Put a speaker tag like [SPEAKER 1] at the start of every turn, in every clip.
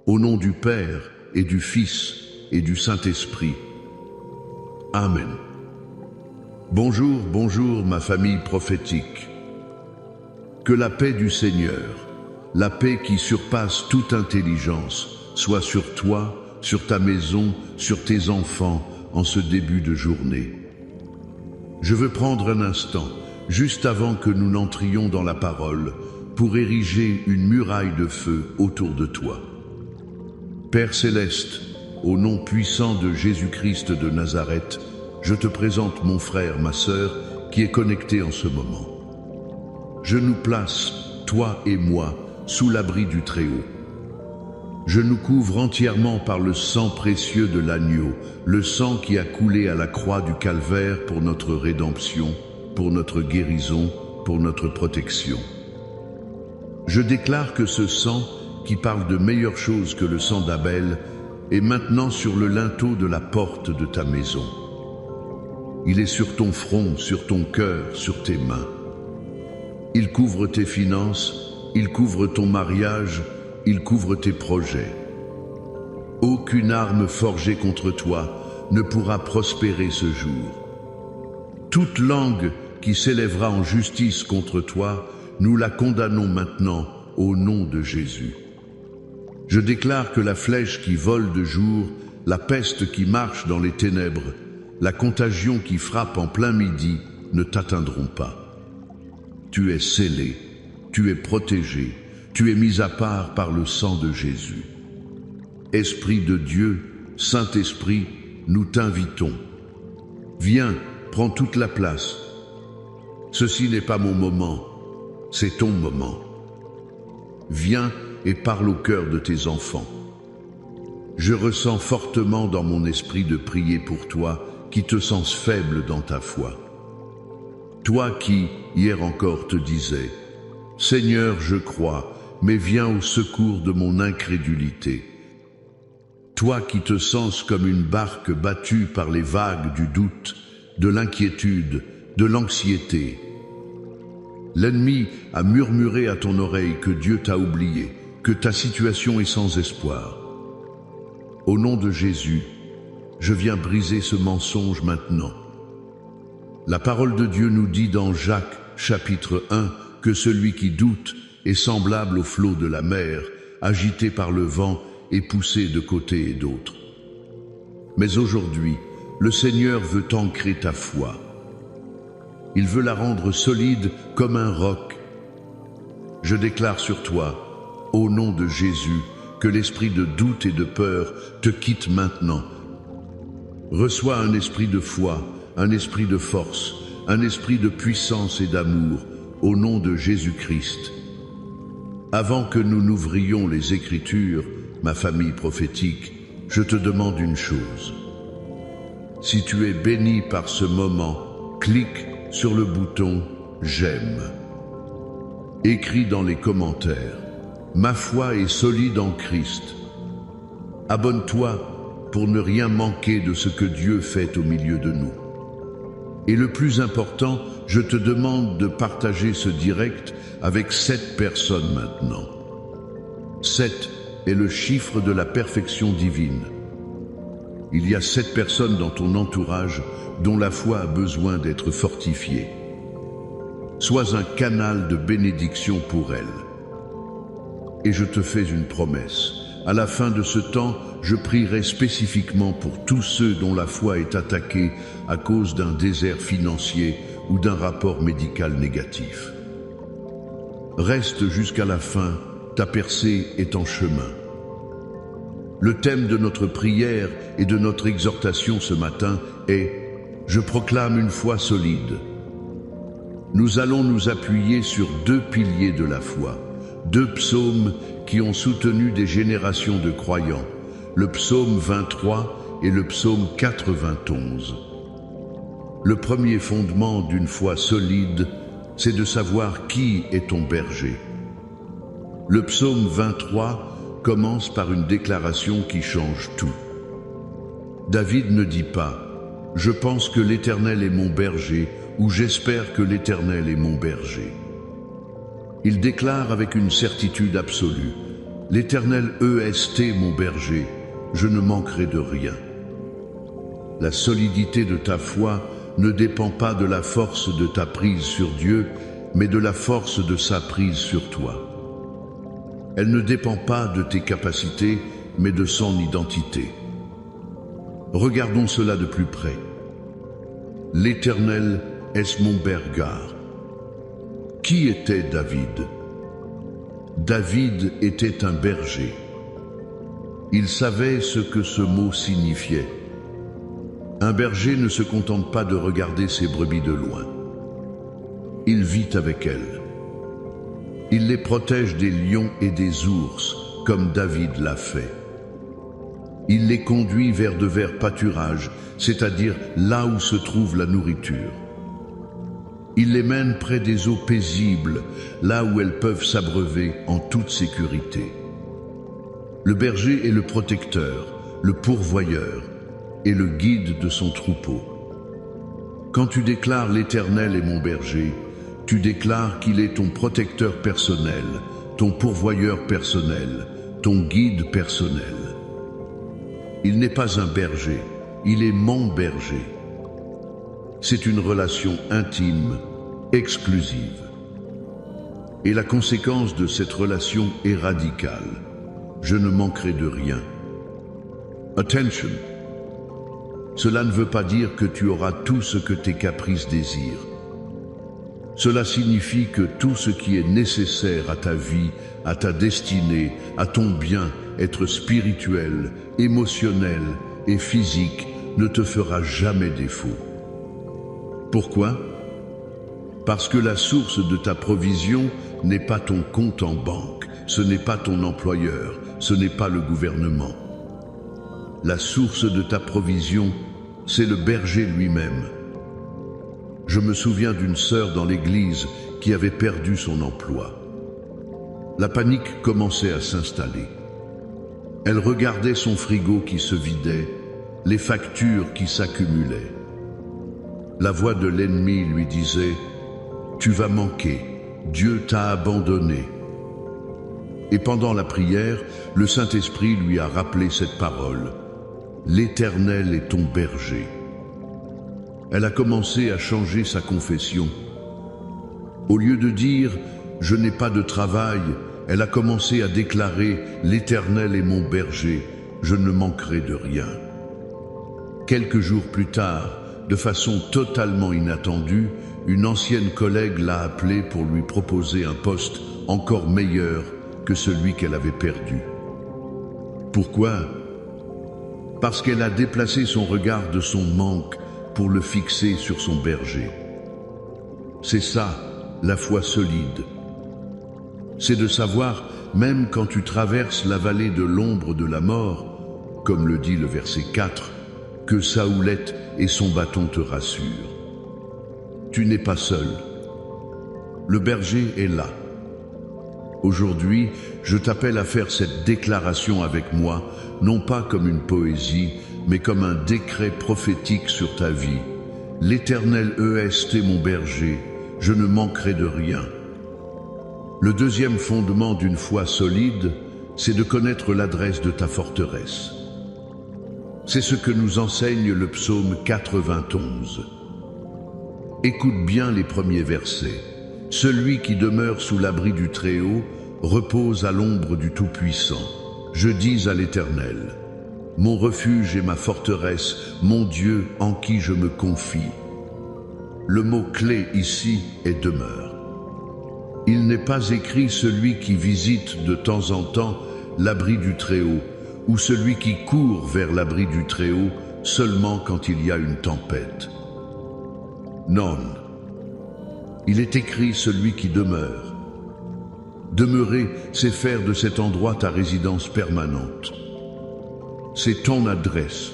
[SPEAKER 1] Au nom du Père et du Fils et du Saint-Esprit. Amen. Bonjour, bonjour ma famille prophétique. Que la paix du Seigneur, la paix qui surpasse toute intelligence, soit sur toi, sur ta maison, sur tes enfants, en ce début de journée. Je veux prendre un instant, juste avant que nous n'entrions dans la parole, pour ériger une muraille de feu autour de toi. Père céleste, au nom puissant de Jésus-Christ de Nazareth, je te présente mon frère, ma sœur, qui est connecté en ce moment. Je nous place, toi et moi, sous l'abri du Très-Haut. Je nous couvre entièrement par le sang précieux de l'agneau, le sang qui a coulé à la croix du calvaire pour notre rédemption, pour notre guérison, pour notre protection. Je déclare que ce sang, qui parle de meilleure chose que le sang d'Abel, est maintenant sur le linteau de la porte de ta maison. Il est sur ton front, sur ton cœur, sur tes mains. Il couvre tes finances, il couvre ton mariage, il couvre tes projets. Aucune arme forgée contre toi ne pourra prospérer ce jour. Toute langue qui s'élèvera en justice contre toi, nous la condamnons maintenant au nom de Jésus. Je déclare que la flèche qui vole de jour, la peste qui marche dans les ténèbres, la contagion qui frappe en plein midi ne t'atteindront pas. Tu es scellé, tu es protégé, tu es mis à part par le sang de Jésus. Esprit de Dieu, Saint-Esprit, nous t'invitons. Viens, prends toute la place. Ceci n'est pas mon moment, c'est ton moment. Viens et parle au cœur de tes enfants. Je ressens fortement dans mon esprit de prier pour toi qui te sens faible dans ta foi. Toi qui, hier encore, te disais « Seigneur, je crois, mais viens au secours de mon incrédulité. » Toi qui te sens comme une barque battue par les vagues du doute, de l'inquiétude, de l'anxiété. L'ennemi a murmuré à ton oreille que Dieu t'a oublié, que ta situation est sans espoir. Au nom de Jésus, je viens briser ce mensonge maintenant. La parole de Dieu nous dit dans Jacques, chapitre 1, que celui qui doute est semblable au flot de la mer, agité par le vent et poussé de côté et d'autre. Mais aujourd'hui, le Seigneur veut ancrer ta foi. Il veut la rendre solide comme un roc. Je déclare sur toi, au nom de Jésus, que l'esprit de doute et de peur te quitte maintenant. Reçois un esprit de foi, un esprit de force, un esprit de puissance et d'amour, au nom de Jésus-Christ. Avant que nous n'ouvrions les Écritures, ma famille prophétique, je te demande une chose. Si tu es béni par ce moment, clique sur le bouton « J'aime ». Écris dans les commentaires. Ma foi est solide en Christ. Abonne-toi pour ne rien manquer de ce que Dieu fait au milieu de nous. Et le plus important, je te demande de partager ce direct avec 7 personnes maintenant. 7 est le chiffre de la perfection divine. Il y a 7 personnes dans ton entourage dont la foi a besoin d'être fortifiée. Sois un canal de bénédiction pour elles. Et je te fais une promesse. À la fin de ce temps, je prierai spécifiquement pour tous ceux dont la foi est attaquée à cause d'un désert financier ou d'un rapport médical négatif. Reste jusqu'à la fin, ta percée est en chemin. Le thème de notre prière et de notre exhortation ce matin est « Je proclame une foi solide ». Nous allons nous appuyer sur 2 piliers de la foi, 2 psaumes qui ont soutenu des générations de croyants, le psaume 23 et le psaume 91. Le premier fondement d'une foi solide, c'est de savoir qui est ton berger. Le psaume 23 commence par une déclaration qui change tout. David ne dit pas « Je pense que l'Éternel est mon berger » ou « J'espère que l'Éternel est mon berger ». Il déclare avec une certitude absolue L'Éternel est mon berger, je ne manquerai de rien. La solidité de ta foi ne dépend pas de la force de ta prise sur Dieu, mais de la force de sa prise sur toi. Elle ne dépend pas de tes capacités, mais de son identité. Regardons cela de plus près. L'Éternel est mon berger. Qui était David? David était un berger. Il savait ce que ce mot signifiait. Un berger ne se contente pas de regarder ses brebis de loin. Il vit avec elles. Il les protège des lions et des ours, comme David l'a fait. Il les conduit vers de verts pâturages, c'est-à-dire là où se trouve la nourriture. Il les mène près des eaux paisibles, là où elles peuvent s'abreuver en toute sécurité. Le berger est le protecteur, le pourvoyeur et le guide de son troupeau. Quand tu déclares l'Éternel est mon berger, tu déclares qu'il est ton protecteur personnel, ton pourvoyeur personnel, ton guide personnel. Il n'est pas un berger, il est mon berger. C'est une relation intime, exclusive. Et la conséquence de cette relation est radicale. Je ne manquerai de rien. Attention. Cela ne veut pas dire que tu auras tout ce que tes caprices désirent. Cela signifie que tout ce qui est nécessaire à ta vie, à ta destinée, à ton bien-être spirituel, émotionnel et physique ne te fera jamais défaut. Pourquoi? Parce que la source de ta provision n'est pas ton compte en banque, ce n'est pas ton employeur, ce n'est pas le gouvernement. La source de ta provision, c'est le berger lui-même. Je me souviens d'une sœur dans l'église qui avait perdu son emploi. La panique commençait à s'installer. Elle regardait son frigo qui se vidait, les factures qui s'accumulaient. La voix de l'ennemi lui disait « Tu vas manquer, Dieu t'a abandonné ». Et pendant la prière, le Saint-Esprit lui a rappelé cette parole « L'Éternel est ton berger ». Elle a commencé à changer sa confession. Au lieu de dire « Je n'ai pas de travail », elle a commencé à déclarer « L'Éternel est mon berger, je ne manquerai de rien ». Quelques jours plus tard, de façon totalement inattendue, une ancienne collègue l'a appelée pour lui proposer un poste encore meilleur que celui qu'elle avait perdu. Pourquoi? Parce qu'elle a déplacé son regard de son manque pour le fixer sur son berger. C'est ça, la foi solide. C'est de savoir, même quand tu traverses la vallée de l'ombre de la mort, comme le dit le verset 4, que sa houlette et son bâton te rassurent. Tu n'es pas seul. Le berger est là. Aujourd'hui, je t'appelle à faire cette déclaration avec moi, non pas comme une poésie, mais comme un décret prophétique sur ta vie. L'Éternel est mon berger, je ne manquerai de rien. Le deuxième fondement d'une foi solide, c'est de connaître l'adresse de ta forteresse. C'est ce que nous enseigne le psaume 91. Écoute bien les premiers versets. Celui qui demeure sous l'abri du Très-Haut repose à l'ombre du Tout-Puissant. Je dis à l'Éternel, mon refuge et ma forteresse, mon Dieu en qui je me confie. Le mot-clé ici est demeure. Il n'est pas écrit celui qui visite de temps en temps l'abri du Très-Haut, ou celui qui court vers l'abri du Très-Haut seulement quand il y a une tempête. Non. Il est écrit celui qui demeure. Demeurer, c'est faire de cet endroit ta résidence permanente. C'est ton adresse.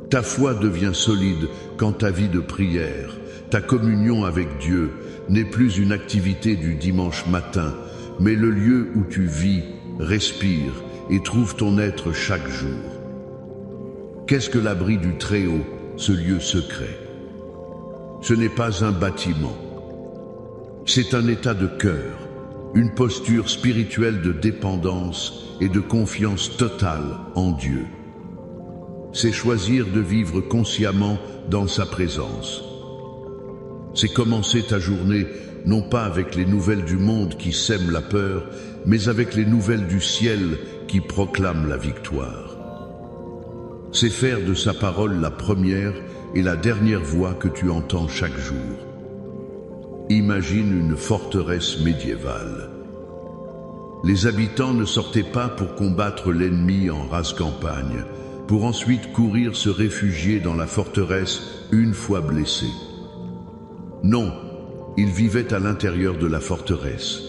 [SPEAKER 1] Ta foi devient solide quand ta vie de prière, ta communion avec Dieu n'est plus une activité du dimanche matin, mais le lieu où tu vis, respires et trouves ton être chaque jour. Qu'est-ce que l'abri du Très-Haut, ce lieu secret? Ce n'est pas un bâtiment. C'est un état de cœur. une posture spirituelle de dépendance et de confiance totale en Dieu. C'est choisir de vivre consciemment dans sa présence. C'est commencer ta journée non pas avec les nouvelles du monde qui sèment la peur, mais avec les nouvelles du ciel qui proclament la victoire. C'est faire de sa parole la première et la dernière voix que tu entends chaque jour. Imagine une forteresse médiévale. Les habitants ne sortaient pas pour combattre l'ennemi en rase campagne, pour ensuite courir se réfugier dans la forteresse une fois blessés. Non, ils vivaient à l'intérieur de la forteresse.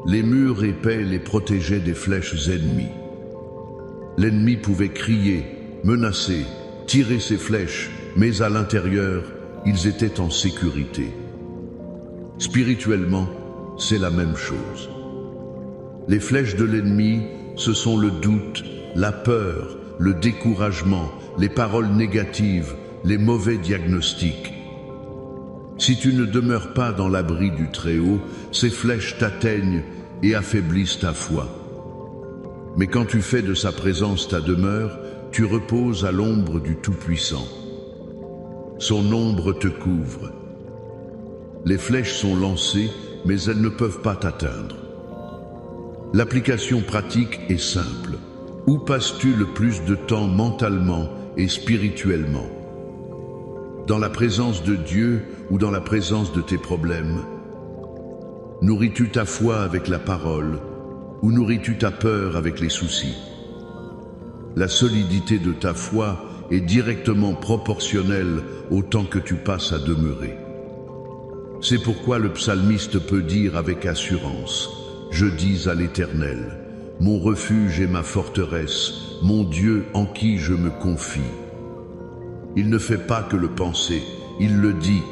[SPEAKER 1] Les murs épais les protégeaient des flèches ennemies. L'ennemi pouvait crier, menacer, tirer ses flèches, mais à l'intérieur, ils étaient en sécurité. Spirituellement, c'est la même chose. Les flèches de l'ennemi, ce sont le doute, la peur, le découragement, les paroles négatives, les mauvais diagnostics. Si tu ne demeures pas dans l'abri du Très-Haut, ces flèches t'atteignent et affaiblissent ta foi. Mais quand tu fais de sa présence ta demeure, tu reposes à l'ombre du Tout-Puissant. Son ombre te couvre. Les flèches sont lancées, mais elles ne peuvent pas t'atteindre. L'application pratique est simple. Où passes-tu le plus de temps mentalement et spirituellement? Dans la présence de Dieu ou dans la présence de tes problèmes? Nourris-tu ta foi avec la parole ou nourris-tu ta peur avec les soucis? La solidité de ta foi est directement proportionnelle au temps que tu passes à demeurer. C'est pourquoi le psalmiste peut dire avec assurance: je dis à l'Éternel, mon refuge et ma forteresse, mon Dieu en qui je me confie. Il ne fait pas que le penser, il le dit,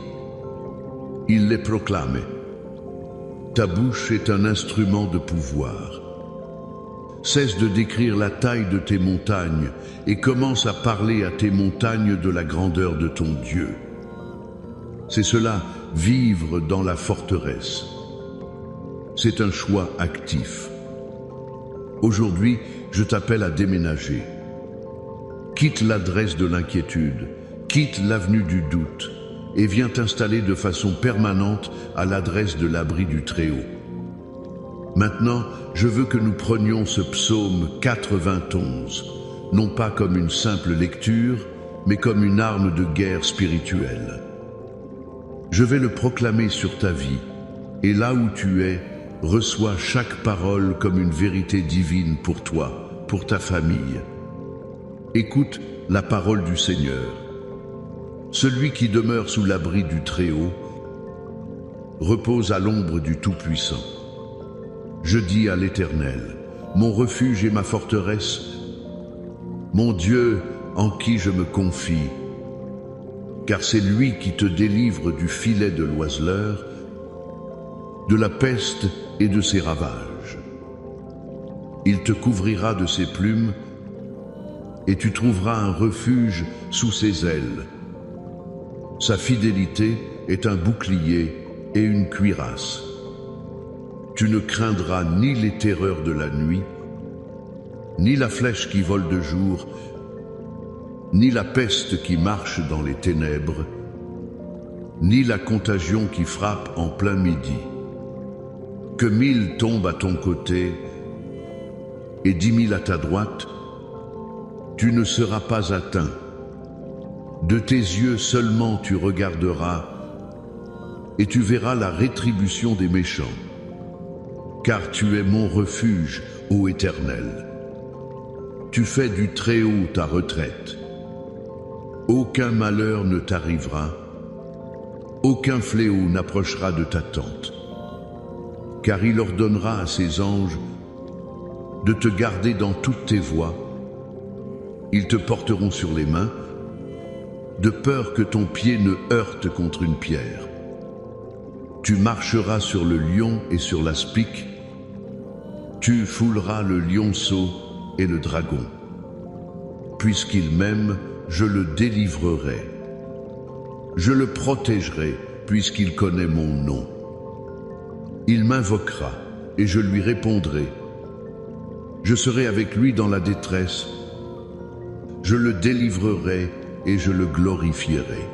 [SPEAKER 1] il les proclame. Ta bouche est un instrument de pouvoir. Cesse de décrire la taille de tes montagnes et commence à parler à tes montagnes de la grandeur de ton Dieu. C'est cela, vivre dans la forteresse. C'est un choix actif. Aujourd'hui, je t'appelle à déménager. Quitte l'adresse de l'inquiétude, quitte l'avenue du doute et viens t'installer de façon permanente à l'adresse de l'abri du Très-Haut. Maintenant, je veux que nous prenions ce psaume 91, non pas comme une simple lecture, mais comme une arme de guerre spirituelle. Je vais le proclamer sur ta vie, et là où tu es, reçois chaque parole comme une vérité divine pour toi, pour ta famille. Écoute la parole du Seigneur. Celui qui demeure sous l'abri du Très-Haut repose à l'ombre du Tout-Puissant. Je dis à l'Éternel, mon refuge et ma forteresse, mon Dieu en qui je me confie, car c'est lui qui te délivre du filet de l'oiseleur, de la peste et de ses ravages. Il te couvrira de ses plumes et tu trouveras un refuge sous ses ailes. Sa fidélité est un bouclier et une cuirasse. Tu ne craindras ni les terreurs de la nuit, ni la flèche qui vole de jour, ni la peste qui marche dans les ténèbres, ni la contagion qui frappe en plein midi. Que 1000 tombent à ton côté et 10 000 à ta droite, tu ne seras pas atteint. De tes yeux seulement tu regarderas et tu verras la rétribution des méchants. Car tu es mon refuge, ô Éternel. Tu fais du Très-Haut ta retraite. Aucun malheur ne t'arrivera, aucun fléau n'approchera de ta tente. Car il ordonnera à ses anges de te garder dans toutes tes voies. Ils te porteront sur les mains, de peur que ton pied ne heurte contre une pierre. Tu marcheras sur le lion et sur l'aspic, tu fouleras le lionceau et le dragon. Puisqu'il m'aime, je le délivrerai. Je le protégerai, puisqu'il connaît mon nom. Il m'invoquera et je lui répondrai. Je serai avec lui dans la détresse. Je le délivrerai et je le glorifierai.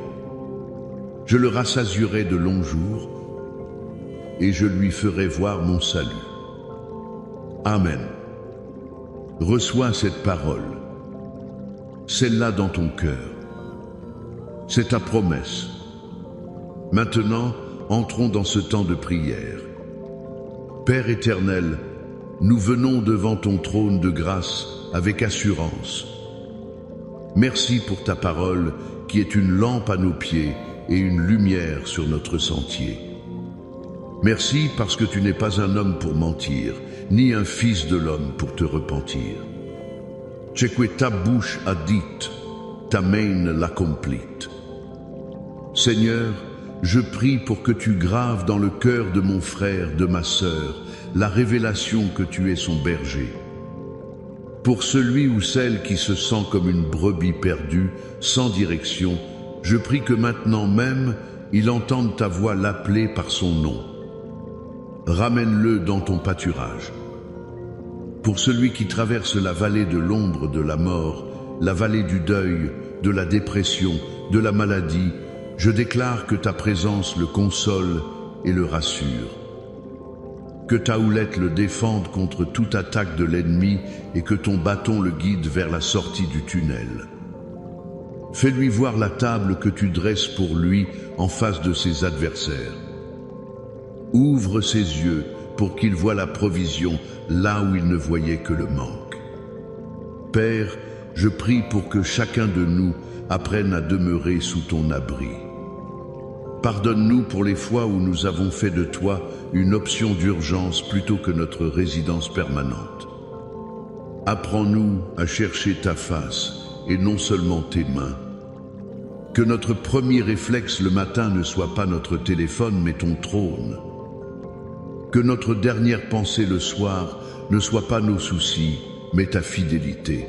[SPEAKER 1] Je le rassasierai de longs jours et je lui ferai voir mon salut. Amen. Reçois cette parole. Celle-là dans ton cœur. C'est ta promesse. Maintenant, entrons dans ce temps de prière. Père éternel, nous venons devant ton trône de grâce avec assurance. Merci pour ta parole qui est une lampe à nos pieds et une lumière sur notre sentier. Merci parce que tu n'es pas un homme pour mentir, ni un fils de l'homme pour te repentir. Ce que ta bouche a dit, ta main l'accomplit. Seigneur, je prie pour que tu graves dans le cœur de mon frère, de ma sœur, la révélation que tu es son berger. Pour celui ou celle qui se sent comme une brebis perdue, sans direction, je prie que maintenant même, il entende ta voix l'appeler par son nom. Ramène-le dans ton pâturage. Pour celui qui traverse la vallée de l'ombre de la mort, la vallée du deuil, de la dépression, de la maladie, je déclare que ta présence le console et le rassure. Que ta houlette le défende contre toute attaque de l'ennemi et que ton bâton le guide vers la sortie du tunnel. Fais-lui voir la table que tu dresses pour lui en face de ses adversaires. Ouvre ses yeux pour qu'il voie la provision là où il ne voyait que le manque. Père, je prie pour que chacun de nous apprenne à demeurer sous ton abri. Pardonne-nous pour les fois où nous avons fait de toi une option d'urgence plutôt que notre résidence permanente. Apprends-nous à chercher ta face et non seulement tes mains. Que notre premier réflexe le matin ne soit pas notre téléphone mais ton trône. Que notre dernière pensée le soir ne soit pas nos soucis mais ta fidélité.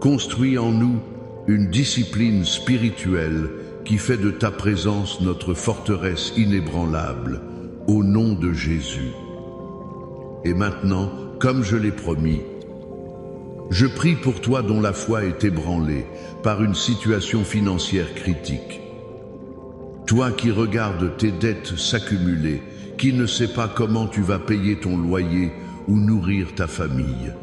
[SPEAKER 1] Construis en nous une discipline spirituelle qui fait de ta présence notre forteresse inébranlable, au nom de Jésus. Et maintenant, comme je l'ai promis, je prie pour toi dont la foi est ébranlée par une situation financière critique. Toi qui regardes tes dettes s'accumuler, qui ne sais pas comment tu vas payer ton loyer ou nourrir ta famille.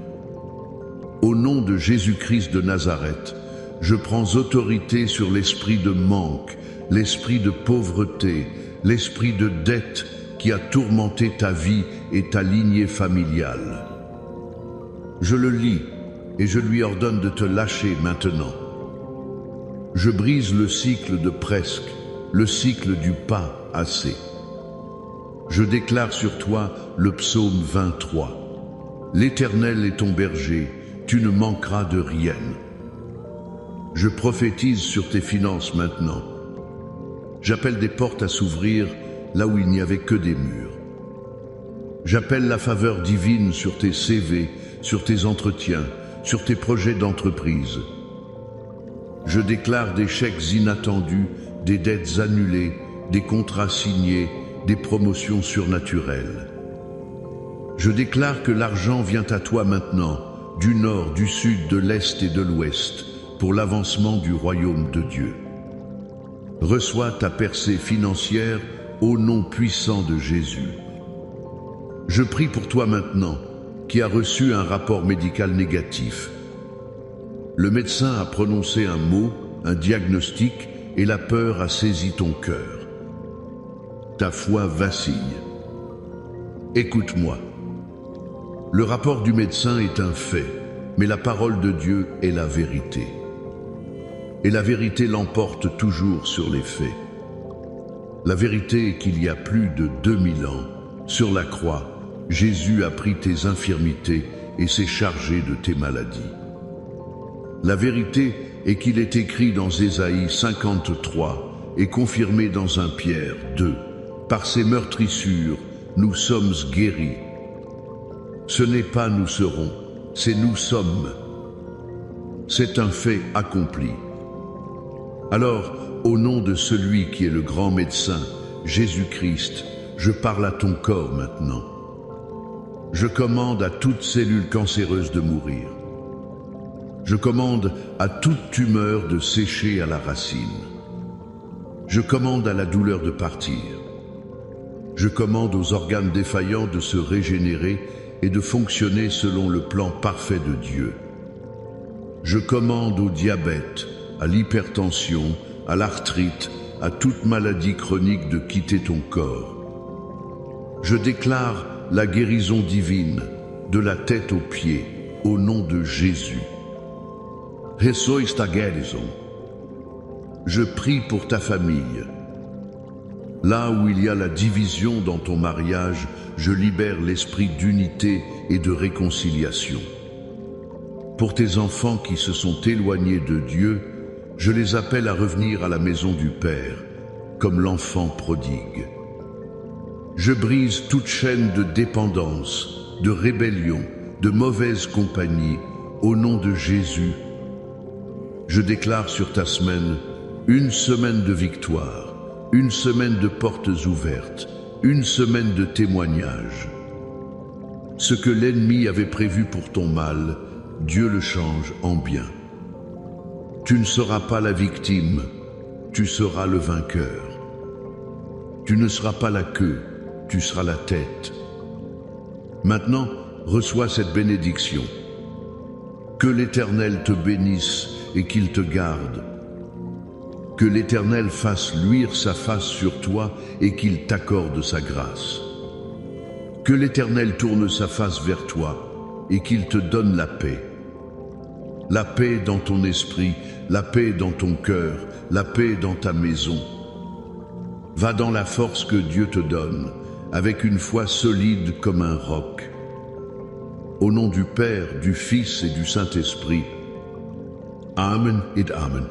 [SPEAKER 1] Au nom de Jésus-Christ de Nazareth, je prends autorité sur l'esprit de manque, l'esprit de pauvreté, l'esprit de dette qui a tourmenté ta vie et ta lignée familiale. Je le lis et je lui ordonne de te lâcher maintenant. Je brise le cycle de presque, le cycle du pas assez. Je déclare sur toi le psaume 23. L'Éternel est ton berger, tu ne manqueras de rien. Je prophétise sur tes finances maintenant. J'appelle des portes à s'ouvrir là où il n'y avait que des murs. J'appelle la faveur divine sur tes CV, sur tes entretiens, sur tes projets d'entreprise. Je déclare des chèques inattendus, des dettes annulées, des contrats signés, des promotions surnaturelles. Je déclare que l'argent vient à toi maintenant, du nord, du sud, de l'est et de l'ouest, pour l'avancement du royaume de Dieu. Reçois ta percée financière au nom puissant de Jésus. Je prie pour toi maintenant, qui as reçu un rapport médical négatif. Le médecin a prononcé un mot, un diagnostic, et la peur a saisi ton cœur. Ta foi vacille. Écoute-moi. Le rapport du médecin est un fait, mais la parole de Dieu est la vérité. Et la vérité l'emporte toujours sur les faits. La vérité est qu'il y a plus de 2000 ans, sur la croix, Jésus a pris tes infirmités et s'est chargé de tes maladies. La vérité est qu'il est écrit dans Ésaïe 53 et confirmé dans 1 Pierre 2. Par ses meurtrissures, nous sommes guéris. Ce n'est pas nous serons, c'est nous sommes. C'est un fait accompli. Alors, au nom de celui qui est le grand médecin, Jésus-Christ, je parle à ton corps maintenant. Je commande à toute cellule cancéreuse de mourir. Je commande à toute tumeur de sécher à la racine. Je commande à la douleur de partir. Je commande aux organes défaillants de se régénérer et de fonctionner selon le plan parfait de Dieu. Je commande au diabète, à l'hypertension, à l'arthrite, à toute maladie chronique de quitter ton corps. Je déclare la guérison divine, de la tête aux pieds, au nom de Jésus. Reçois ta guérison. Je prie pour ta famille. Là où il y a la division dans ton mariage, je libère l'esprit d'unité et de réconciliation. Pour tes enfants qui se sont éloignés de Dieu, je les appelle à revenir à la maison du Père, comme l'enfant prodigue. Je brise toute chaîne de dépendance, de rébellion, de mauvaise compagnie, au nom de Jésus. Je déclare sur ta semaine une semaine de victoire. Une semaine de portes ouvertes, une semaine de témoignages. Ce que l'ennemi avait prévu pour ton mal, Dieu le change en bien. Tu ne seras pas la victime, tu seras le vainqueur. Tu ne seras pas la queue, tu seras la tête. Maintenant, reçois cette bénédiction. Que l'Éternel te bénisse et qu'il te garde. Que l'Éternel fasse luire sa face sur toi et qu'il t'accorde sa grâce. Que l'Éternel tourne sa face vers toi et qu'il te donne la paix. La paix dans ton esprit, la paix dans ton cœur, la paix dans ta maison. Va dans la force que Dieu te donne, avec une foi solide comme un roc. Au nom du Père, du Fils et du Saint-Esprit. Amen et Amen.